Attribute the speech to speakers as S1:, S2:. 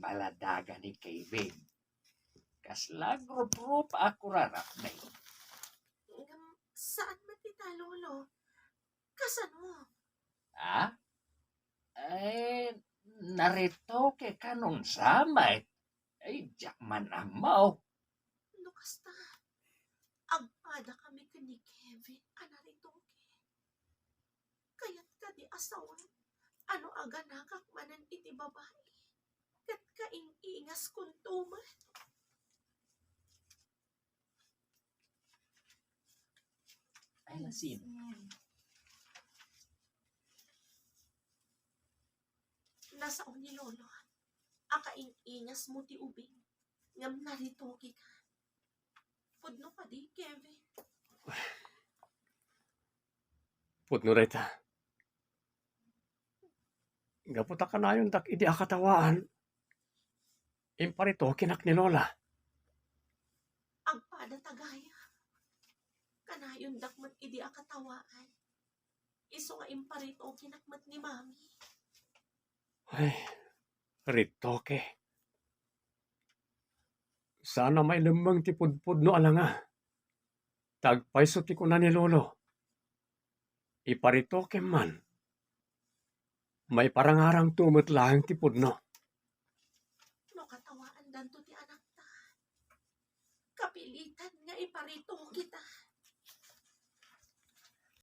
S1: maladaga ni Kevin. Kasla grup-grup ako rarap na yun.
S2: Saan matita, Lolo? Kasano?
S1: Ha? Narito ke kanon samay. Diyak man amaw.
S2: Lukas ta. Agpada kami ka ni Kevin, anarito ke. Kaya't ka di asawan. Ano aga nakakmanan iti babae. Kat kaing-ingas kung tuman.
S1: Ay, nasin.
S2: Nasaon ni Lolo. Akaing-ingas mo ti ubing. Ngam narito ki ka. Pudno ka di, Kevin.
S3: Putno reta. Gaputa ka na yun tak idi akatawaan. Imparito kinak ni Lola.
S2: Agpada tagaya. Kanayon dakmat idi akatawaan. Iso nga imparito kinakmat ni Mami.
S3: Ay, ritoke. Sana may lemang ti pudpud no alanga. Tagpaiso ti kuna ni Lolo. Iparitoke man. May parangarang tumot lang ti pudno.
S2: No katawaan danto ti anak ta. Kapilitan nga iparito kita.